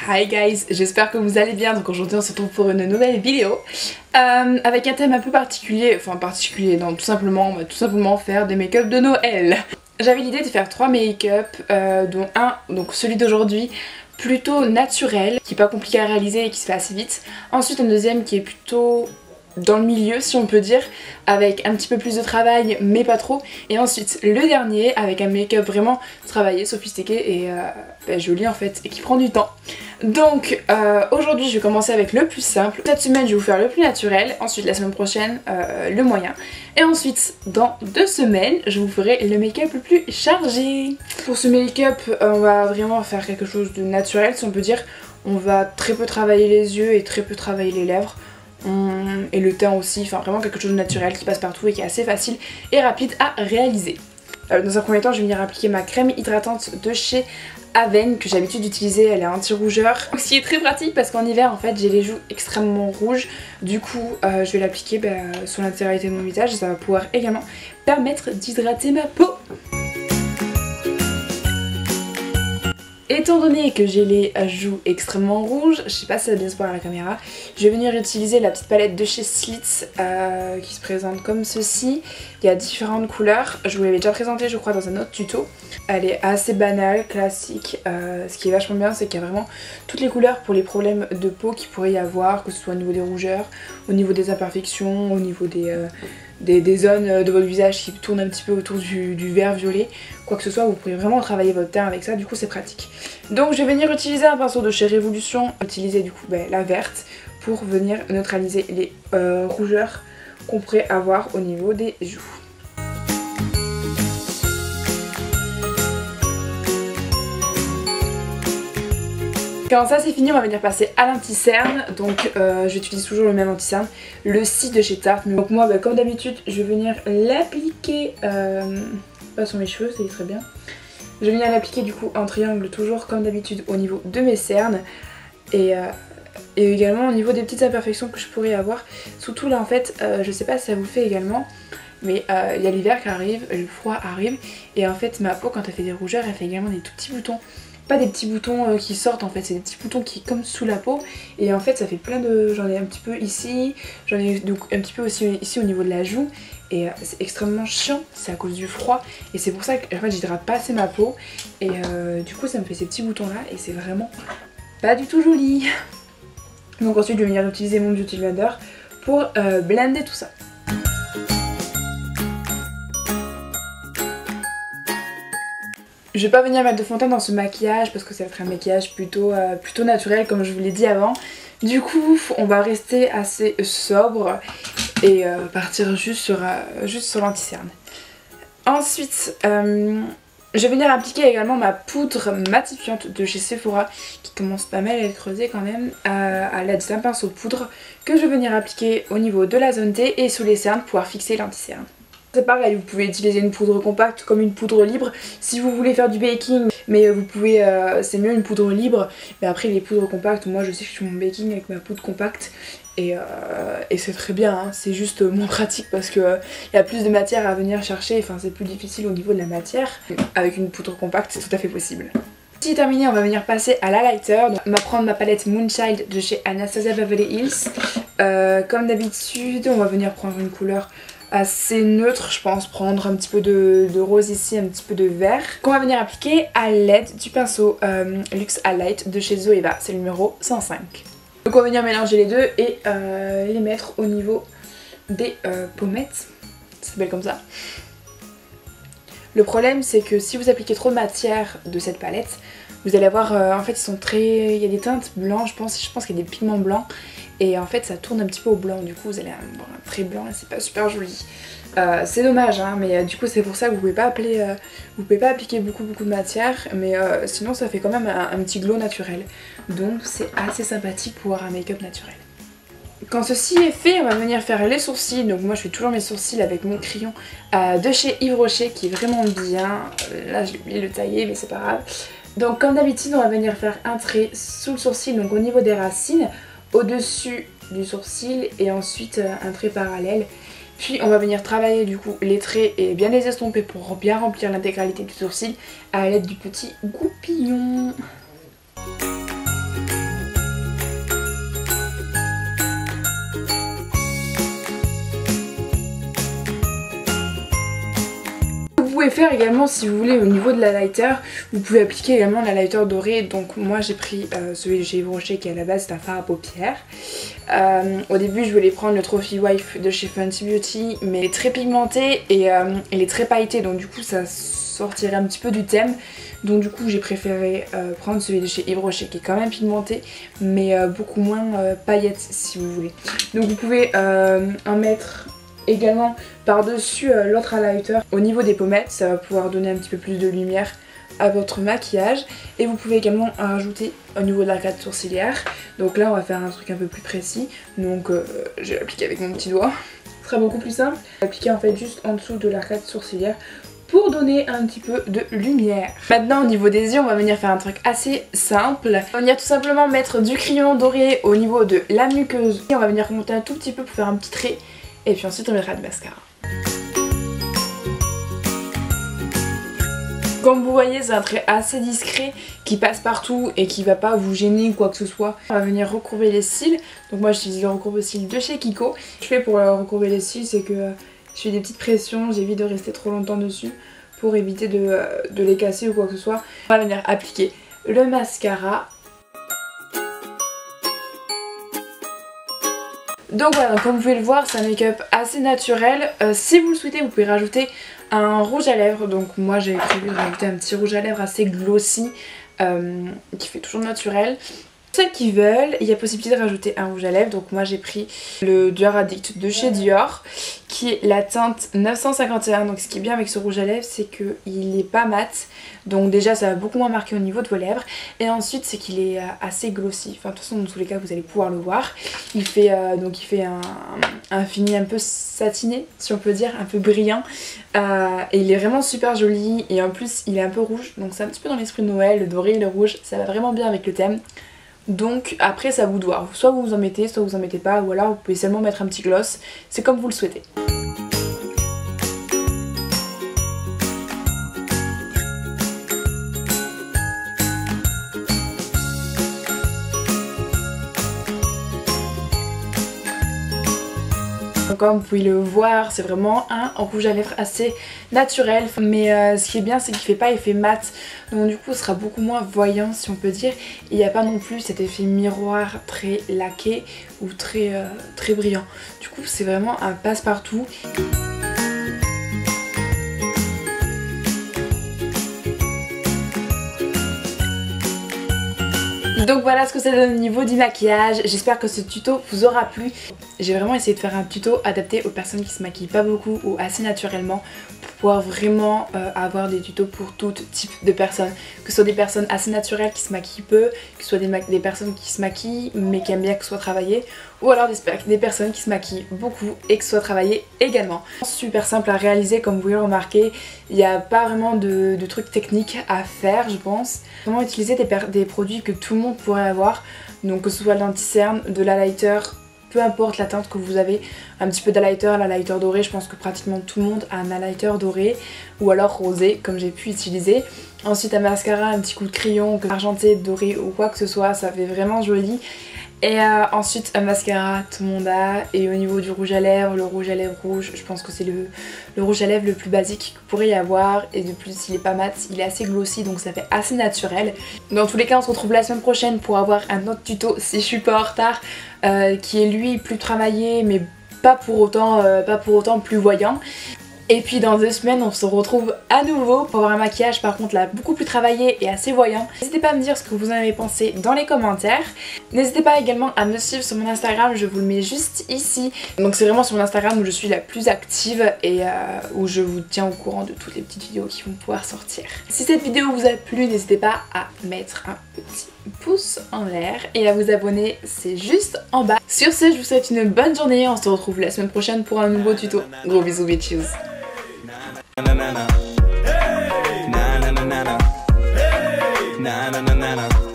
Hi guys, j'espère que vous allez bien. Donc aujourd'hui on se retrouve pour une nouvelle vidéo avec un thème un peu particulier, non, tout simplement, on va tout simplement faire des make-up de Noël. J'avais l'idée de faire 3 make-up, dont un, donc celui d'aujourd'hui, plutôt naturel, qui est pas compliqué à réaliser et qui se fait assez vite. Ensuite un deuxième qui est plutôt dans le milieu si on peut dire, avec un petit peu plus de travail mais pas trop, et ensuite le dernier avec un make-up vraiment travaillé, sophistiqué et joli en fait, et qui prend du temps. Donc aujourd'hui je vais commencer avec le plus simple. Cette semaine je vais vous faire le plus naturel, ensuite la semaine prochaine le moyen, et ensuite dans 2 semaines je vous ferai le make-up le plus chargé. Pour ce make-up on va vraiment faire quelque chose de naturel si on peut dire. On va très peu travailler les yeux et très peu travailler les lèvres. Et le teint aussi, enfin vraiment quelque chose de naturel qui passe partout et qui est assez facile et rapide à réaliser. Dans un premier temps je vais venir appliquer ma crème hydratante de chez Aven que j'ai l'habitude d'utiliser, elle est anti-rougeur. Ce qui est très pratique parce qu'en hiver en fait j'ai les joues extrêmement rouges, du coup je vais l'appliquer sur l'intégralité de mon visage et ça va pouvoir également permettre d'hydrater ma peau. Étant donné que j'ai les joues extrêmement rouges, je sais pas si ça va bien se voir à la caméra, je vais venir utiliser la petite palette de chez Slits qui se présente comme ceci. Il y a différentes couleurs, je vous l'avais déjà présenté je crois dans un autre tuto. Elle est assez banale, classique, ce qui est vachement bien c'est qu'il y a vraiment toutes les couleurs pour les problèmes de peau qu'il pourrait y avoir, que ce soit au niveau des rougeurs, au niveau des imperfections, au niveau des zones de votre visage qui tournent un petit peu autour du vert violet, quoi que ce soit, vous pourrez vraiment travailler votre teint avec ça, du coup c'est pratique. Donc je vais venir utiliser un pinceau de chez Révolution, utiliser du coup la verte pour venir neutraliser les rougeurs qu'on pourrait avoir au niveau des joues. Quand ça c'est fini on va venir passer à l'anti-cerne, donc j'utilise toujours le même anti-cerne, le C de chez Tarte. Donc moi comme d'habitude je vais venir l'appliquer, pas sur mes cheveux, ça y est très bien. Je vais venir l'appliquer du coup en triangle toujours comme d'habitude au niveau de mes cernes et également au niveau des petites imperfections que je pourrais avoir. Surtout là en fait, je sais pas si ça vous fait également, mais il y a l'hiver qui arrive, le froid arrive et en fait ma peau quand elle fait des rougeurs elle fait également des tout petits boutons. Pas des petits boutons qui sortent en fait, c'est des petits boutons qui comme sous la peau et en fait ça fait plein de... J'en ai un petit peu ici, j'en ai donc un petit peu aussi ici au niveau de la joue et c'est extrêmement chiant, c'est à cause du froid et c'est pour ça que en fait j'hydrate pas assez ma peau et du coup ça me fait ces petits boutons là et c'est vraiment pas du tout joli. Donc ensuite je vais venir utiliser mon Beauty Blender pour blender tout ça. Je vais pas venir mettre de fond de teint dans ce maquillage parce que ça va être un maquillage plutôt naturel comme je vous l'ai dit avant. Du coup on va rester assez sobre et partir juste sur l'anti-cerne. Ensuite je vais venir appliquer également ma poudre matifiante de chez Sephora qui commence pas mal à être creusée quand même à l'aide d'un pinceau poudre que je vais venir appliquer au niveau de la zone T et sous les cernes pour pouvoir fixer l'anti-cerne. C'est pareil, vous pouvez utiliser une poudre compacte comme une poudre libre si vous voulez faire du baking, mais vous pouvez, c'est mieux une poudre libre, mais après les poudres compactes, moi je sais que je fais mon baking avec ma poudre compacte et c'est très bien, hein. C'est juste moins pratique parce que il y a plus de matière à venir chercher, enfin c'est plus difficile au niveau de la matière. Avec une poudre compacte c'est tout à fait possible. Si c'est terminé on va venir passer à l'highlighter. On va prendre ma palette Moonchild de chez Anastasia Beverly Hills. Comme d'habitude on va venir prendre une couleur assez neutre, je pense prendre un petit peu de rose ici, un petit peu de vert qu'on va venir appliquer à l'aide du pinceau Luxe Highlight de chez Zoeva, c'est le numéro 105. Donc on va venir mélanger les deux et les mettre au niveau des pommettes, ça s'appelle comme ça. Le problème c'est que si vous appliquez trop de matière de cette palette, vous allez avoir, en fait ils sont très... il y a des teintes blanches, je pense qu'il y a des pigments blancs et en fait ça tourne un petit peu au blanc, du coup vous allez avoir un trait blanc et c'est pas super joli. C'est dommage hein, mais du coup c'est pour ça que vous pouvez pas appliquer beaucoup de matière, mais sinon ça fait quand même un petit glow naturel. Donc c'est assez sympathique pour avoir un make-up naturel. Quand ceci est fait, on va venir faire les sourcils. Donc moi je fais toujours mes sourcils avec mon crayon de chez Yves Rocher qui est vraiment bien. Là j'ai oublié de le tailler mais c'est pas grave. Donc comme d'habitude on va venir faire un trait sous le sourcil, donc au niveau des racines, au-dessus du sourcil et ensuite un trait parallèle. Puis on va venir travailler du coup les traits et bien les estomper pour bien remplir l'intégralité du sourcil à l'aide du petit goupillon. pouvez faire également, si vous voulez, au niveau de l'highlighter, vous pouvez appliquer également l'highlighter doré. Donc moi j'ai pris celui de chez Yves Rocher qui à la base c'est un fard à paupières. Au début je voulais prendre le Trophy Wife de chez Fenty Beauty, mais il est très pigmenté et il est très pailleté, donc du coup ça sortirait un petit peu du thème. Donc du coup j'ai préféré prendre celui de chez Yves Rocher qui est quand même pigmenté, mais beaucoup moins paillettes si vous voulez. Donc vous pouvez en mettre également par-dessus l'autre highlighter. Au niveau des pommettes, ça va pouvoir donner un petit peu plus de lumière à votre maquillage. Et vous pouvez également en rajouter au niveau de l'arcade sourcilière. Donc là on va faire un truc un peu plus précis. Donc je vais l'appliquer avec mon petit doigt. Ce sera beaucoup plus simple. Appliquer en fait juste en dessous de l'arcade sourcilière pour donner un petit peu de lumière. Maintenant au niveau des yeux, on va venir faire un truc assez simple. On va venir tout simplement mettre du crayon doré au niveau de la muqueuse. Et on va venir remonter un tout petit peu pour faire un petit trait. Et puis ensuite on mettra du mascara. Comme vous voyez, c'est un trait assez discret qui passe partout et qui va pas vous gêner ou quoi que ce soit. On va venir recourber les cils. Donc moi j'utilise le recourbe-cils de chez Kiko. Ce que je fais pour recourber les cils, c'est que je fais des petites pressions, j'évite de rester trop longtemps dessus pour éviter de les casser ou quoi que ce soit. On va venir appliquer le mascara. Donc voilà, comme vous pouvez le voir, c'est un make-up assez naturel. Si vous le souhaitez, vous pouvez rajouter un rouge à lèvres. Donc moi j'ai prévu de rajouter un petit rouge à lèvres assez glossy qui fait toujours naturel. Pour celles qui veulent, il y a possibilité de rajouter un rouge à lèvres. Donc moi j'ai pris le Dior Addict de chez Dior qui est la teinte 951. Donc ce qui est bien avec ce rouge à lèvres, c'est qu'il n'est pas mat. Donc déjà ça va beaucoup moins marquer au niveau de vos lèvres. Et ensuite c'est qu'il est assez glossy. Enfin de toute façon dans tous les cas vous allez pouvoir le voir. Il fait un fini un peu satiné si on peut dire, un peu brillant. Et il est vraiment super joli. Et en plus il est un peu rouge. Donc c'est un petit peu dans l'esprit de Noël, le doré et le rouge. Ça va vraiment bien avec le thème. Donc après c'est à vous de voir, soit vous en mettez, soit vous en mettez pas, ou alors vous pouvez seulement mettre un petit gloss, c'est comme vous le souhaitez. Comme vous pouvez le voir, c'est vraiment un rouge à lèvres assez naturel, mais ce qui est bien c'est qu'il fait pas effet mat, donc du coup ce sera beaucoup moins voyant si on peut dire. Il n'y a pas non plus cet effet miroir très laqué ou très brillant. Du coup c'est vraiment un passe-partout. Donc voilà ce que ça donne au niveau du maquillage. J'espère que ce tuto vous aura plu. J'ai vraiment essayé de faire un tuto adapté aux personnes qui se maquillent pas beaucoup ou assez naturellement pour pouvoir vraiment avoir des tutos pour tout type de personnes. Que ce soit des personnes assez naturelles qui se maquillent peu, que ce soit des personnes qui se maquillent mais qui aiment bien que ce soit travaillé, ou alors des personnes qui se maquillent beaucoup et que ce soit travaillé également. Super simple à réaliser, comme vous pouvez le remarquer. Il n'y a pas vraiment de trucs techniques à faire, je pense. Vraiment utiliser des produits que tout le monde pourrait avoir, donc que ce soit l'anti-cerne, de l'highlighter, peu importe la teinte que vous avez, un petit peu d'highlighter, l'highlighter doré, je pense que pratiquement tout le monde a un highlighter doré ou alors rosé comme j'ai pu utiliser. Ensuite un mascara, un petit coup de crayon argenté, doré ou quoi que ce soit, ça fait vraiment joli. Et ensuite un mascara, tout le monde a. Et au niveau du rouge à lèvres, le rouge à lèvres rouge, je pense que c'est le rouge à lèvres le plus basique qu'il pourrait y avoir. Et de plus il est pas mat, il est assez glossy, donc ça fait assez naturel. Dans tous les cas on se retrouve la semaine prochaine pour avoir un autre tuto si je suis pas en retard, qui est lui plus travaillé mais pas pour autant plus voyant. Et puis dans 2 semaines on se retrouve à nouveau pour avoir un maquillage par contre là beaucoup plus travaillé et assez voyant. N'hésitez pas à me dire ce que vous en avez pensé dans les commentaires. N'hésitez pas également à me suivre sur mon Instagram, je vous le mets juste ici. Donc c'est vraiment sur mon Instagram où je suis la plus active et où je vous tiens au courant de toutes les petites vidéos qui vont pouvoir sortir. Si cette vidéo vous a plu, n'hésitez pas à mettre un petit pouce en l'air et à vous abonner, c'est juste en bas. Sur ce, je vous souhaite une bonne journée, on se retrouve la semaine prochaine pour un nouveau tuto. Gros bisous bitches. Na na na na, hey, na na na na na, hey, na na na na na.